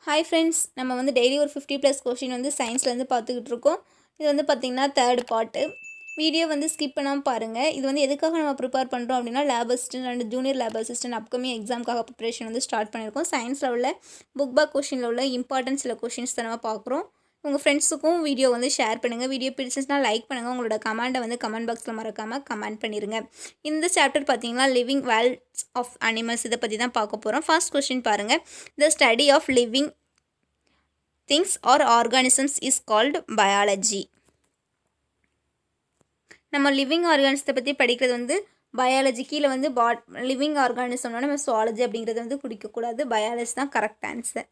Hi friends, நம்ம வந்து daily ஒரு 50+ கொஷின் வந்து சயின்ஸ்லேருந்து பார்த்துக்கிட்டு இருக்கோம். இது வந்து பார்த்திங்கன்னா தேர்ட் பார்ட்டு. வீடியோ வந்து ஸ்கிப் பண்ணாமல் பாருங்கள். இது வந்து எதுக்காக நம்ம ப்ரிப்பேர் பண்ணுறோம் அப்படின்னா, lab assistant and junior lab assistant upcoming எக்ஸாமுக்காக ப்ரிப்பரேஷன் வந்து ஸ்டார்ட் பண்ணியிருக்கோம். சயின்ஸில் உள்ள புக் பேக் கொஷினில் உள்ள இம்பார்ட்டன்ட் சில கொஷின்ஸ் தான் நம்ம பார்க்குறோம். உங்கள் ஃப்ரெண்ட்ஸுக்கும் வீடியோ வந்து ஷேர் பண்ணுங்கள். வீடியோ பிடிச்சிருந்துச்சுன்னா லைக் பண்ணுங்கள். உங்களோட கமெண்ட்டை வந்து கமெண்ட் பாக்ஸில் மறக்காமல் கமெண்ட் பண்ணிடுங்க. இந்த சாப்டர் பார்த்தீங்கன்னா லிவிங் வேர்ல்ட்ஸ் ஆஃப் அனிமல்ஸ், இதை பற்றி தான் பார்க்க போகிறோம். ஃபர்ஸ்ட் கொஷின் பாருங்கள். The study of living things or organisms is called biology. நம்ம லிவிங் ஆர்கானிசத்தை பற்றி படிக்கிறது வந்து பயாலஜி. கீழே வந்து லிவிங் ஆர்கானிசம்னா நம்ம சுவாலஜி அப்படிங்கிறது வந்து குடிக்கக்கூடாது. பயாலஜி தான் கரெக்ட் ஆன்சர்.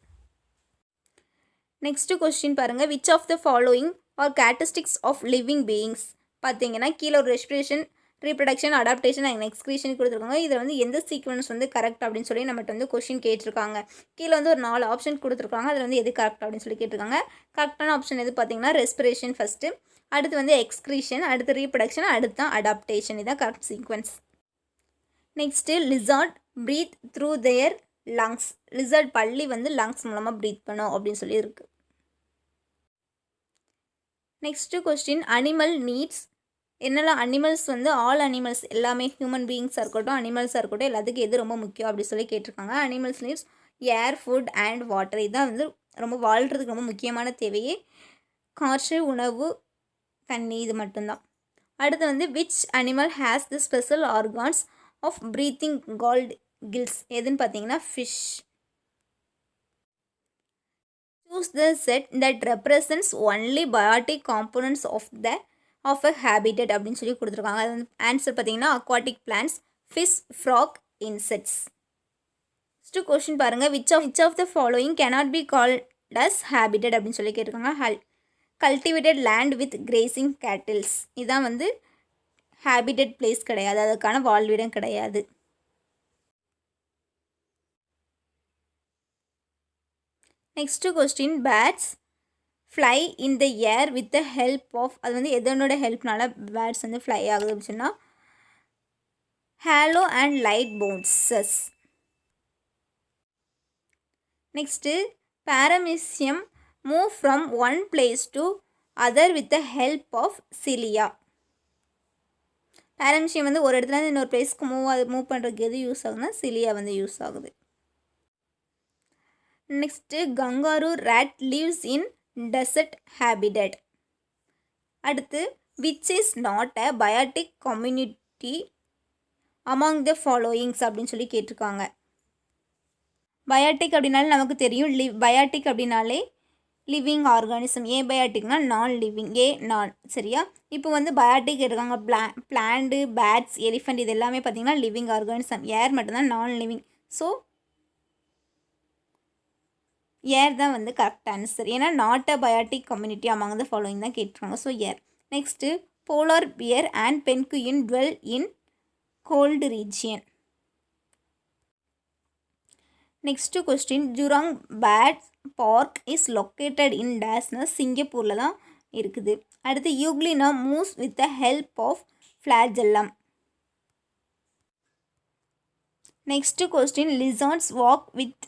நெக்ஸ்ட் கொஸ்டின் பாருங்கள். Which of the following are characteristics of living beings? பார்த்தீங்கன்னா கீழே ஒரு respiration, reproduction, adaptation and excretion கொடுத்துருக்காங்க. இதில் வந்து எந்த சீக்வன்ஸ் வந்து கரெக்ட் அப்படின்னு சொல்லி நம்மகிட்ட வந்து கொஷின் கேட்டிருக்காங்க. கீழே வந்து ஒரு 4 ஆப்ஷன் கொடுத்துருக்காங்க. அதில் வந்து எது கரெக்ட் அப்படின்னு சொல்லி கேட்டிருக்காங்க. கரெக்டான ஆப்ஷன் எது பார்த்தீங்கன்னா ரெஸ்பிரேஷன் ஃபஸ்ட்டு, அடுத்து வந்து எக்ஸ்கிரீஷன், அடுத்து ரீப்ரொடக்ஷன், அடுத்து தான் அடாப்டேஷன். இதுதான் correct sequence. Next lizard breathe through their lungs. Lizard பள்ளி வந்து லங்ஸ் மூலமாக ப்ரீத் பண்ணும் அப்படின்னு சொல்லி இருக்கு. Next question. Animal needs. என்னெல்லாம் அனிமல்ஸ் வந்து ஆல் அனிமல்ஸ் எல்லாமே ஹியூமன் பீயிங்ஸாக இருக்கட்டும், அனிமல்ஸாக இருக்கட்டும், எல்லாத்துக்கும் எது ரொம்ப முக்கியம் அப்படி சொல்லி கேட்டிருக்காங்க. Animals needs air, food and water. இதுதான் வந்து ரொம்ப வாழ்கிறதுக்கு ரொம்ப முக்கியமான தேவையே. காற்று, உணவு, தண்ணி, இது மட்டும்தான். அடுத்து வந்து which animal has the special organs of breathing called gills? எதுன்னு பார்த்தீங்கன்னா fish. Choose the set that represents only biotic components of a habitat அப்படின்னு சொல்லி கொடுத்துருக்காங்க. அது வந்து ஆன்சர் பார்த்தீங்கன்னா aquatic plants, fish, frog, insects. Next question பாருங்கள். Which of the following cannot be called as habitat அப்படின்னு சொல்லி கேட்டிருக்காங்க. Cultivated land with grazing cattles. இதான் வந்து ஹேபிட்டட் பிளேஸ் கிடையாது, அதுக்கான வாழ்விடம் கிடையாது. Next question. Birds fly in the air with the help of. அது வந்து எதனோட ஹெல்ப்னால பேர்ட்ஸ் வந்து ஃப்ளை ஆகுது அப்படின்னு சொன்னால் hollow and light bones. Next. Paramecium move from one place to other with the help of cilia. Paramecium வந்து ஒரு இடத்துலேருந்து இன்னொரு பிளேஸ்க்கு மூவ் பண்ணுறதுக்கு எது யூஸ் ஆகுதுன்னா சிலியா வந்து யூஸ் ஆகுது. Next. Kangaroo rat lives in desert habitat. அடுத்து which is not a biotic community among the followings அப்படின்னு சொல்லி கேட்டிருக்காங்க. பயோட்டிக் அப்படின்னாலே நமக்கு தெரியும். பயோட்டிக் அப்படின்னாலே லிவிங் ஆர்கானிசம். பயோட்டிக்னா நான் லிவிங், நான். சரியா? இப்போ வந்து பயோட்டிக் இருக்காங்க. பிளான்டு, பேட்ஸ், எலிஃபண்ட், இது எல்லாமே பார்த்திங்கன்னா லிவிங் ஆர்கானிசம். ஏர் மட்டும்தான் நான் லிவிங். ஸோ ஏர் தான் வந்து கரெக்ட் ஆன்சர். ஏன்னா not a biotic community among the following தான் கேட்டிருக்காங்க. So air. Next. Polar bear and penguin dwell in cold region. Next question. Jurong bird park is located in டேஸ்னா சிங்கப்பூரில் தான் இருக்குது. அடுத்து. Euglena moves with the help of flagellum. Next question. Lizards walk with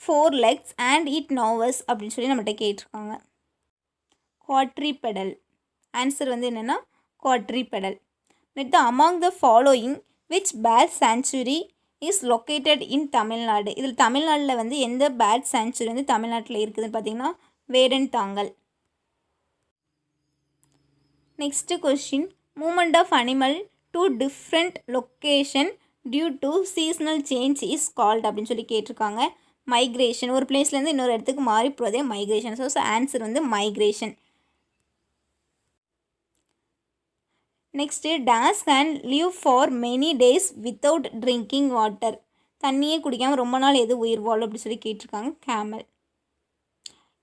4 legs and eat nervous அப்படின்னு சொல்லி நம்மகிட்ட கேட்டிருக்காங்க. குவாட்ரிபெடல். Answer வந்து என்னென்னா quadrupedal. Next. Among the following which bird sanctuary is located in Tamil Nadu. இதில் தமிழ்நாட்டில் வந்து எந்த பேர்ட் சாங்சுரி வந்து தமிழ்நாட்டில் இருக்குதுன்னு பார்த்தீங்கன்னா Vedanthangal. Next question. Movement of animal to different location due to seasonal change is called அப்படின்னு சொல்லி கேட்டிருக்காங்க. மைக்ரேஷன். ஒரு பிளேஸ்லேருந்து இன்னொரு இடத்துக்கு மாறி போகிறதே மைக்ரேஷன். ஸோ ஆன்சர் வந்து migration. Next. Toss can live for many days without drinking water. தண்ணியே குடிக்காமல் ரொம்ப நாள் எது உயிர் வாழும் அப்படி சொல்லி கேட்டிருக்காங்க. கேமல்.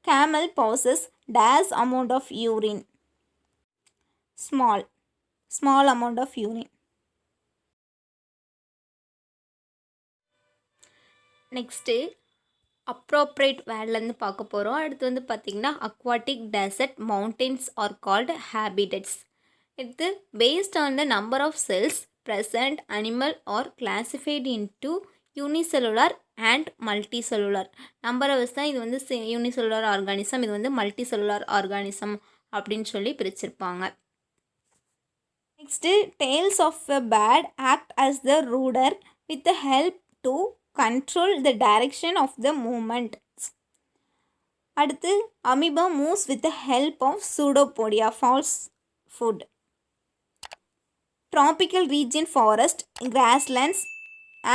கேமல் பாசஸ் டாஸ் amount of urine. Small amount of urine. Next. Appropriate வேர்ட்லேருந்து பார்க்க போகிறோம். அடுத்து வந்து பார்த்திங்கன்னா aquatic desert mountains are called habitats. இது based on the number of cells present animal are classified into unicellular and multicellular. நம்பரை வச்சு தான் இது வந்து யூனிசெல்லுலார் ஆர்கானிசம், இது வந்து மல்டி செல்லுலார் ஆர்கானிசம் அப்படின்னு சொல்லி பிரிச்சிருப்பாங்க. Next tails of a bat act as the rudder with the help to control the direction of the movement. அடுத்து amoeba moves with the help of pseudopodia false foot. Tropical region forest, grasslands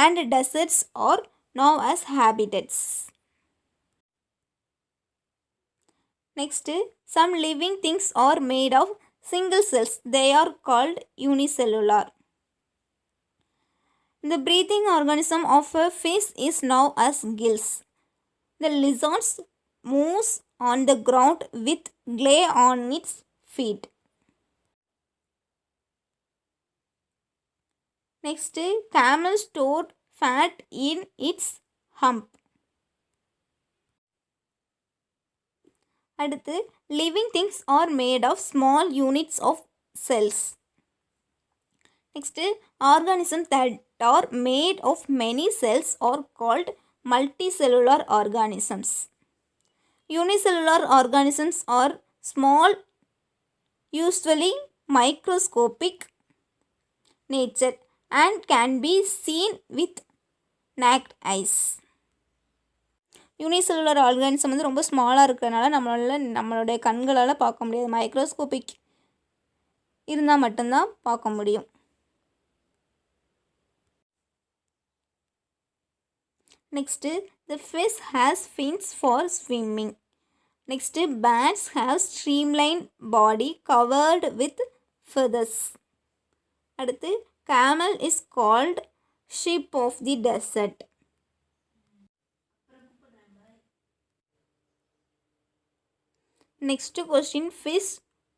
and deserts are known as habitats. Next, some living things are made of single cells. They are called unicellular. The breathing organism of a fish is known as gills. The lizard moves on the ground with clay on its feet. Next, camel stored fat in its hump. அடுத்து living things are made of small units of cells. Next, organisms that are made of many cells are called multicellular organisms. Unicellular organisms are small, usually microscopic nature and can be seen with naked eyes. Unicellular organism வந்து ரொம்ப ஸ்மாலாக இருக்கிறதுனால நம்மளுடைய கண்களால் பார்க்க முடியாது. Microscopic இருந்தால் மட்டும்தான் பார்க்க முடியும். Next the fish has fins for swimming. Next bats have streamline body covered with feathers. அடுத்து camel is called sheep of the desert. Next question, fish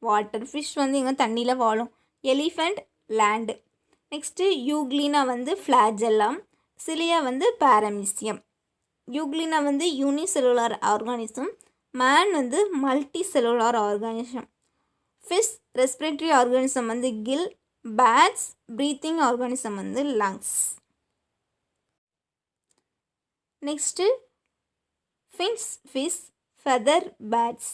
water. Fish வந்து எங்க தண்ணியில் வாழும். Elephant land. Next euglena வந்து flagellum. Cilia வந்து paramecium. Euglena வந்து unicellular organism. Man வந்து multicellular organism. Fish respiratory organism வந்து gill. Bats breathing organism வந்து lungs. Next, fins fish, feather bats.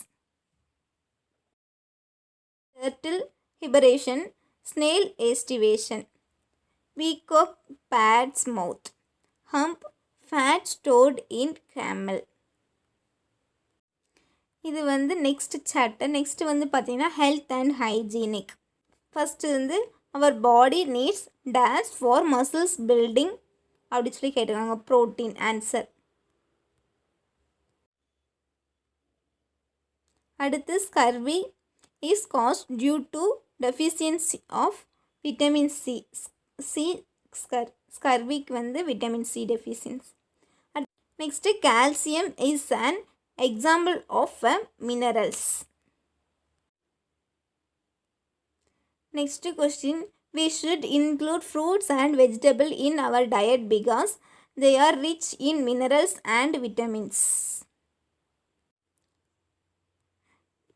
Turtle hibernation, snail estivation. Peacock bat's mouth. Hump fat stored in camel. இது வந்து next chapter. Next வந்து பார்த்தீங்கன்னா health and hygienic. First வந்து our body needs dash for muscles building அப்படி சொல்லி கேட்டிருக்காங்க. Protein answer. அடுத்து scurvy is caused due to deficiency of vitamin C. ஸ்கர்விக்கு வந்து vitamin C deficiency. Next calcium is an example of a minerals. Next question, we should include fruits and vegetables in our diet because they are rich in minerals and vitamins.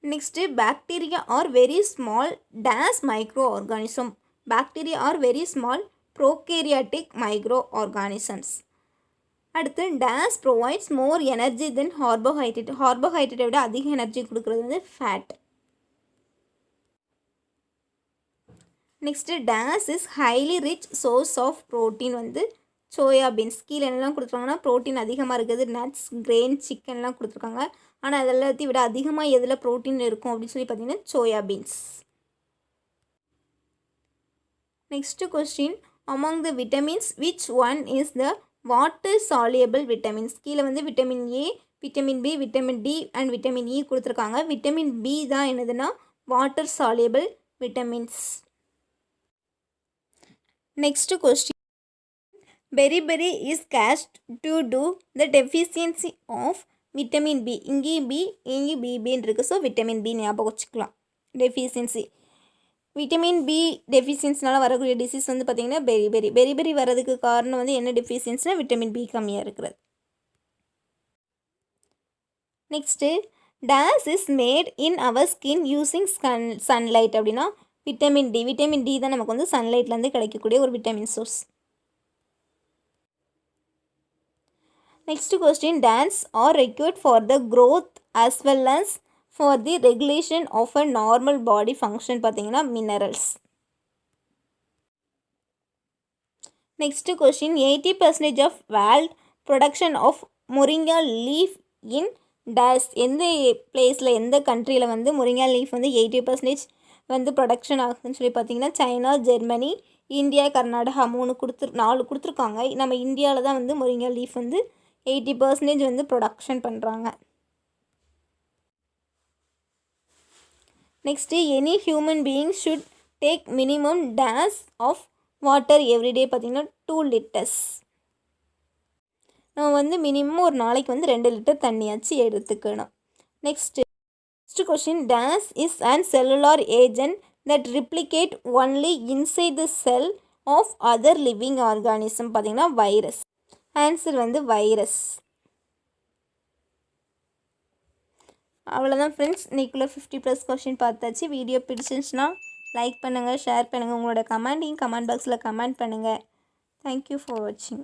Next, bacteria are very small dash microorganism. Bacteria are very small prokaryotic microorganisms. அடுத்து dash provides more energy than carbohydrate. Carbohydrate விட அதிக energy கொடுக்குறது வந்து fat. Next dash is highly rich source of protein வந்து soyabeans. கீழே என்னெல்லாம் கொடுத்துருக்காங்கன்னா protein அதிகமாக இருக்குது, நட்ஸ், கிரெயின், சிக்கன்லாம் கொடுத்துருக்காங்க. ஆனால் அதெல்லாத்தையும் விட அதிகமாக எதில் ப்ரோட்டீன் இருக்கும் அப்படின்னு சொல்லி பார்த்தீங்கன்னா soyabeans. Next question, among the vitamins which one is the water soluble vitamins. கீழே வந்து vitamin A, vitamin B, vitamin D and vitamin E கொடுத்துருக்காங்க. விட்டமின் பி தான் என்னதுன்னா water soluble vitamins. Next question, beriberi is cast to do the deficiency of vitamin B. இங்கே B இங்கே BBன்னு இருக்குது. So vitamin B ஞாபகம் வச்சுக்கலாம். டெஃபிஷியன்சி விட்டமின் பி டெஃபிஷியன்சினால் வரக்கூடிய disease வந்து பார்த்திங்கன்னா பெரிபெரி வரதுக்கு காரணம் வந்து என்ன டெஃபிஷியன்சினா விட்டமின் பி கம்மியாக இருக்கிறது. Next dash is made in our skin using sunlight அப்படின்னா விட்டமின் டி. விட்டமின் டி தான் நமக்கு வந்து சன்லைட்லேருந்து கிடைக்கக்கூடிய ஒரு vitamin source. Next question, dance are required for the growth as well as for the regulation of a normal body function பார்த்தீங்கன்னா minerals. Next question, 80% of world production of moringa leaf in dash எந்த பிளேஸில் எந்த கண்ட்ரியில் வந்து moringa leaf வந்து 80% வந்து production ஆகுதுன்னு சொல்லி பார்த்தீங்கன்னா சைனா, ஜெர்மனி, இந்தியா, கர்நாடகா 4 கொடுத்துருக்காங்க. நம்ம இந்தியாவில் தான் வந்து moringa leaf வந்து 80% வந்து ப்ரொடக்ஷன் பண்ணுறாங்க. Next, any human being should take minimum dash of water everyday பார்த்தீங்கன்னா 2 liters. நம்ம வந்து மினிமம் ஒரு நாளைக்கு வந்து 2 லிட்டர் தண்ணியாச்சு எடுத்துக்கணும். Next question, dash is and cellular agent that replicate only inside the cell of other living organism பார்த்தீங்கன்னா virus. Answer வந்து வைரஸ். அவ்வளோதான் ஃப்ரெண்ட்ஸ், இன்றைக்குள்ளே 50+ கொஷின் பார்த்தாச்சு. வீடியோ பிடிச்சிருந்துச்சுன்னா லைக் பண்ணுங்கள், ஷேர் பண்ணுங்கள், உங்களோட கமெண்ட் பாக்ஸில் கமெண்ட் பண்ணுங்கள். தேங்க்யூ ஃபார் வாட்சிங்.